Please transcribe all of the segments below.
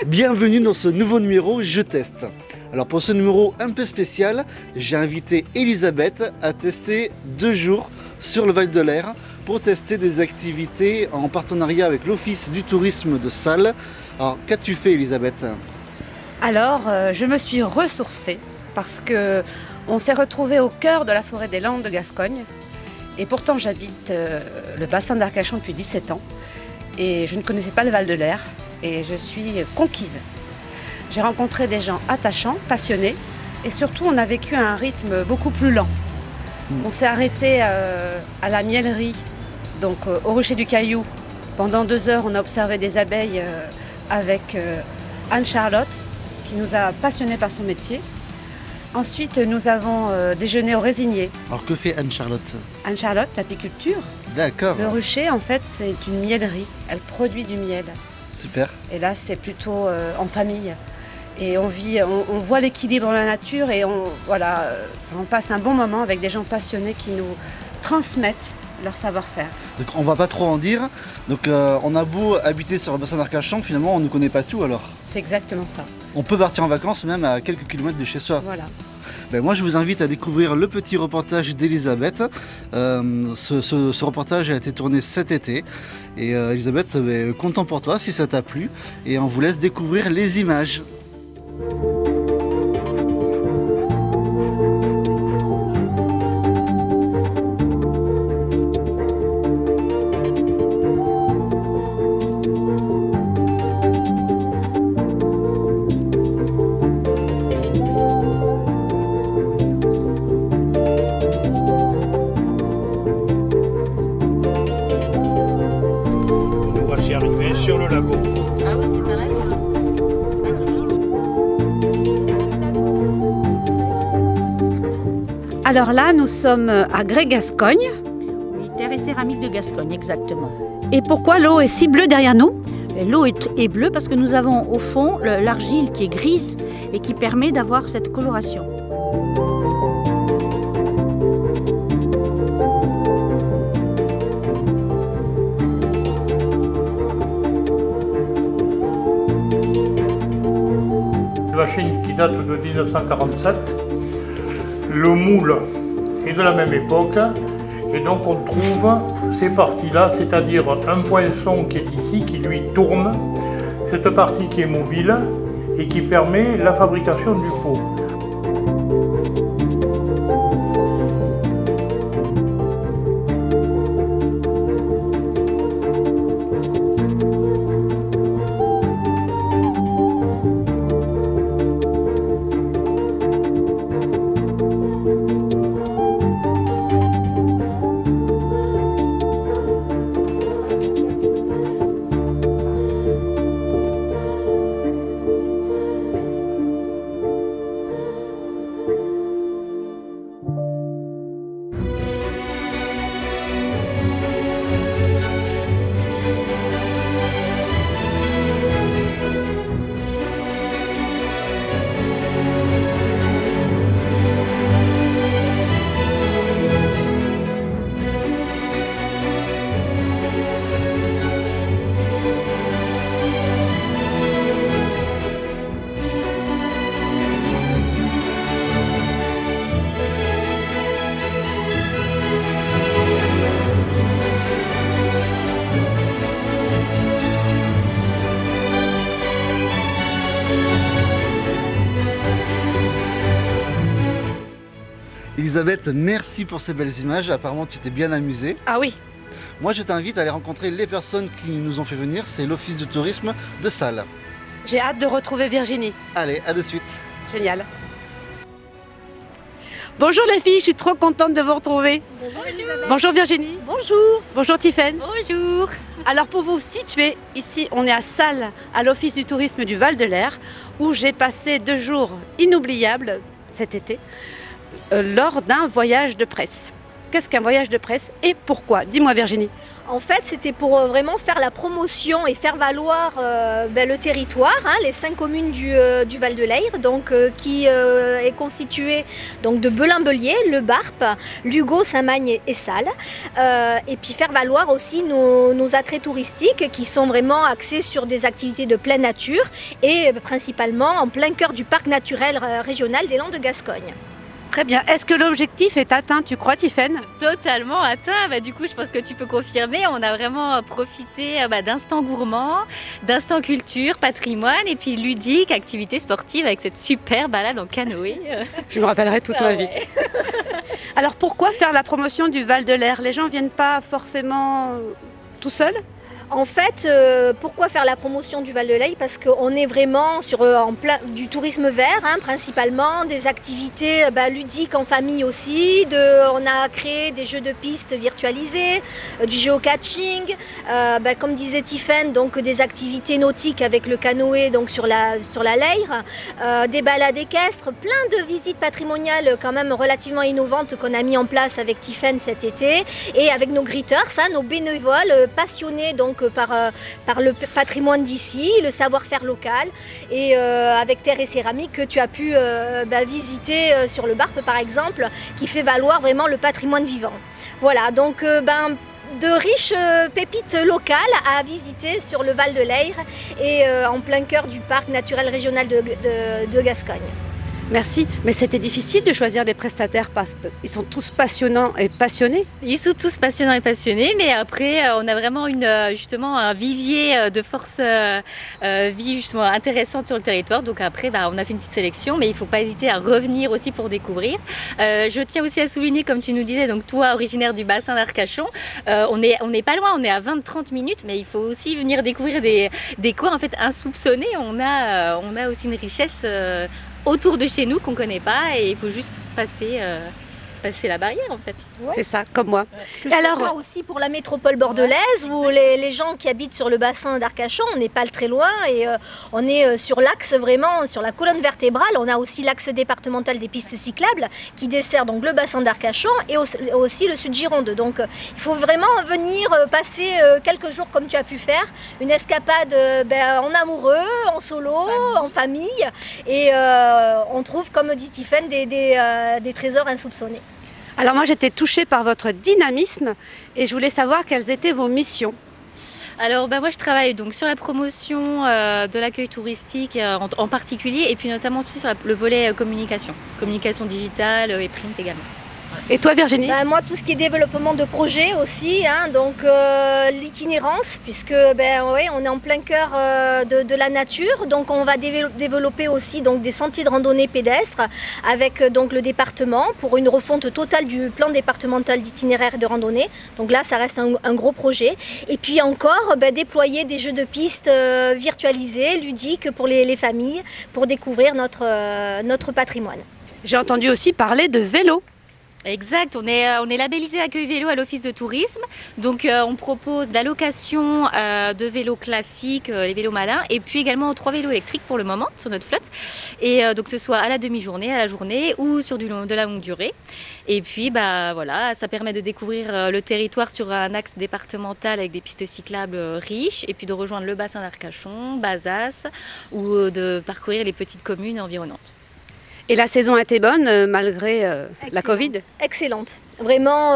Bienvenue dans ce nouveau numéro Je teste. Alors pour ce numéro un peu spécial, j'ai invité Elisabeth à tester 2 jours sur le Val de l'Air pour tester des activités en partenariat avec l'Office du tourisme de Salles. Alors qu'as-tu fait Elisabeth? Alors je me suis ressourcée parce que on s'est retrouvé au cœur de la forêt des Landes de Gascogne et pourtant j'habite le bassin d'Arcachon depuis 17 ans et je ne connaissais pas le Val de l'Air et je suis conquise. J'ai rencontré des gens attachants, passionnés et surtout on a vécu à un rythme beaucoup plus lent. On s'est arrêté à la mielerie, donc au Rocher du Caillou. Pendant 2 heures, on a observé des abeilles avec Anne-Charlotte, qui nous a passionnés par son métier. Ensuite, nous avons déjeuné au Résinier. Alors que fait Anne-Charlotte? Anne-Charlotte, l'apiculture. D'accord. Le rucher, en fait, c'est une mielerie. Elle produit du miel. Super. Et là, c'est plutôt en famille. Et on voit l'équilibre dans la nature et on passe un bon moment avec des gens passionnés qui nous transmettent leur savoir-faire. Donc on va pas trop en dire. Donc on a beau habiter sur le bassin d'Arcachon, finalement on ne connaît pas tout alors. C'est exactement ça. On peut partir en vacances même à quelques kilomètres de chez soi. Voilà. Ben, moi je vous invite à découvrir le petit reportage d'Elisabeth. Ce reportage a été tourné cet été. Et Elisabeth, content pour toi si ça t'a plu. Et on vous laisse découvrir les images. Nous voici arrivés sur le lagon. Ah oui, c'est pareil. Alors là, nous sommes à Grès-Gascogne. Oui, terre et céramique de Gascogne, exactement. Et pourquoi l'eau est si bleue derrière nous? L'eau est bleue parce que nous avons au fond l'argile qui est grise et qui permet d'avoir cette coloration. Une machine qui date de 1947. Le moule est de la même époque. Et donc on trouve ces parties-là, c'est-à-dire un poinçon qui est ici, qui lui tourne, cette partie qui est mobile et qui permet la fabrication du pot. Elisabeth, merci pour ces belles images. Apparemment, tu t'es bien amusée. Ah oui. Moi, je t'invite à aller rencontrer les personnes qui nous ont fait venir. C'est l'Office du tourisme de Salles. J'ai hâte de retrouver Virginie. Allez, à de suite. Génial. Bonjour les filles, je suis trop contente de vous retrouver. Bonjour Elisabeth. Bonjour Virginie. Bonjour. Bonjour Tiffaine. Bonjour. Alors pour vous situer, ici on est à Salles, à l'Office du tourisme du Val de l'Air, où j'ai passé 2 jours inoubliables cet été, lors d'un voyage de presse. qu'est-ce qu'un voyage de presse et pourquoi? Dis-moi Virginie. En fait, c'était pour vraiment faire la promotion et faire valoir le territoire, hein, les 5 communes du Val de Leyre, donc, qui est constitué donc, de Belin-Bellier, Le Barp, Lugo, Saint-Magne et Salles. Et puis faire valoir aussi nos attraits touristiques qui sont vraiment axés sur des activités de pleine nature et principalement en plein cœur du parc naturel régional des Landes de Gascogne. Très bien. Est-ce que l'objectif est atteint, tu crois, Tiffaine? Totalement atteint. Du coup, je pense que tu peux confirmer. On a vraiment profité d'instants gourmands, d'instants culture, patrimoine et puis ludique, activité sportive avec cette super balade en canoë. Je me rappellerai toute ma vie. Alors pourquoi faire la promotion du Val de Leyre? Les gens ne viennent pas forcément tout seuls? En fait, pourquoi faire la promotion du Val de Leyre? Parce qu'on est vraiment sur en plein du tourisme vert, hein, principalement, des activités ludiques en famille aussi. On a créé des jeux de piste virtualisés, du géocaching, comme disait Tiffaine, donc des activités nautiques avec le canoë donc sur la Leyre, des balades équestres, plein de visites patrimoniales quand même relativement innovantes qu'on a mis en place avec Tiffaine cet été et avec nos greeters, nos bénévoles passionnés donc par le patrimoine d'ici, le savoir-faire local et avec Terre et Céramique que tu as pu visiter sur le Barp par exemple, qui fait valoir vraiment le patrimoine vivant. Voilà, donc de riches pépites locales à visiter sur le Val de Leyre et en plein cœur du parc naturel régional de Gascogne. Merci, mais c'était difficile de choisir des prestataires parce qu'ils sont tous passionnants et passionnés. Ils sont tous passionnants et passionnés, mais après on a vraiment justement un vivier de force vive justement intéressante sur le territoire. Donc après on a fait une petite sélection, mais il ne faut pas hésiter à revenir aussi pour découvrir. Je tiens aussi à souligner, comme tu nous disais, donc toi originaire du bassin d'Arcachon, on n'est pas loin, on est à 20-30 minutes, mais il faut aussi venir découvrir des coins en fait insoupçonnés. On a aussi une richesse autour de chez nous qu'on ne connaît pas et il faut juste passer la barrière en fait. Ouais. C'est ça, comme moi. Et alors aussi pour la métropole bordelaise où les gens qui habitent sur le bassin d'Arcachon, on n'est pas très loin et on est sur l'axe vraiment, sur la colonne vertébrale. On a aussi l'axe départemental des pistes cyclables qui dessert donc le bassin d'Arcachon et aussi le sud Gironde. Donc il faut vraiment venir passer quelques jours comme tu as pu faire, une escapade en amoureux, en solo, en famille et on trouve, comme dit Tiffaine, des trésors insoupçonnés. Alors moi j'étais touchée par votre dynamisme et je voulais savoir quelles étaient vos missions. Alors moi je travaille donc sur la promotion de l'accueil touristique en particulier et puis notamment aussi sur le volet communication digitale et print également. Et toi Virginie? Moi tout ce qui est développement de projets aussi, hein, donc l'itinérance puisque on est en plein cœur de la nature, donc on va développer aussi donc, des sentiers de randonnée pédestre avec donc, le département pour une refonte totale du plan départemental d'itinéraire et de randonnée, donc là ça reste un gros projet et puis encore déployer des jeux de piste virtualisés, ludiques pour les familles pour découvrir notre patrimoine. J'ai entendu aussi parler de vélo. Exact, on est labellisé Accueil Vélo à l'Office de tourisme, donc on propose de la location de vélos classiques, les vélos malins, et puis également 3 vélos électriques pour le moment sur notre flotte, et donc ce soit à la demi-journée, à la journée ou sur de la longue durée. Et puis voilà, ça permet de découvrir le territoire sur un axe départemental avec des pistes cyclables riches, et puis de rejoindre le bassin d'Arcachon, Bazas, ou de parcourir les petites communes environnantes. Et la saison a été bonne malgré la Covid? Excellente. Vraiment,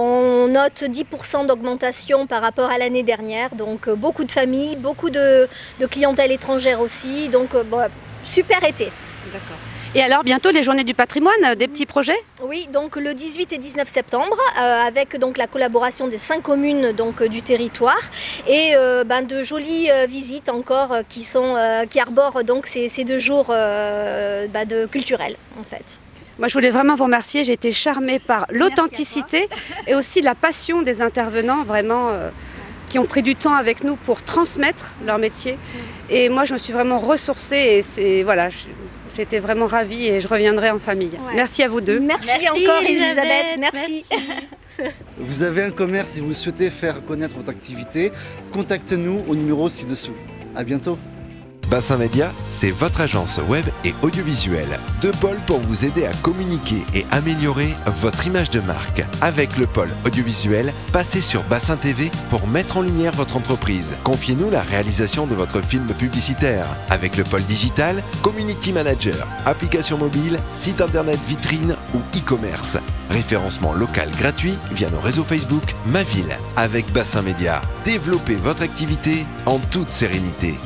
on note 10% d'augmentation par rapport à l'année dernière. Donc beaucoup de familles, beaucoup de clientèle étrangère aussi. Donc super été. D'accord. Et alors bientôt les journées du patrimoine, des petits projets? Oui, donc le 18 et 19 septembre, avec donc la collaboration des 5 communes donc, du territoire et de jolies visites encore qui arborent donc ces 2 jours de culturels en fait. Moi je voulais vraiment vous remercier, j'ai été charmée par l'authenticité et aussi la passion des intervenants vraiment qui ont pris du temps avec nous pour transmettre leur métier. Et moi je me suis vraiment ressourcée et j'étais vraiment ravie et je reviendrai en famille. Ouais. Merci à vous deux. Merci encore Elisabeth. Merci. Vous avez un commerce et vous souhaitez faire connaître votre activité, contactez-nous au numéro ci-dessous. À bientôt. Bassin Média, c'est votre agence web et audiovisuelle. 2 pôles pour vous aider à communiquer et améliorer votre image de marque. Avec le pôle audiovisuel, passez sur Bassin TV pour mettre en lumière votre entreprise. Confiez-nous la réalisation de votre film publicitaire. Avec le pôle digital, Community Manager, application mobile, site internet vitrine ou e-commerce. Référencement local gratuit via nos réseaux Facebook Ma Ville. Avec Bassin Média, développez votre activité en toute sérénité.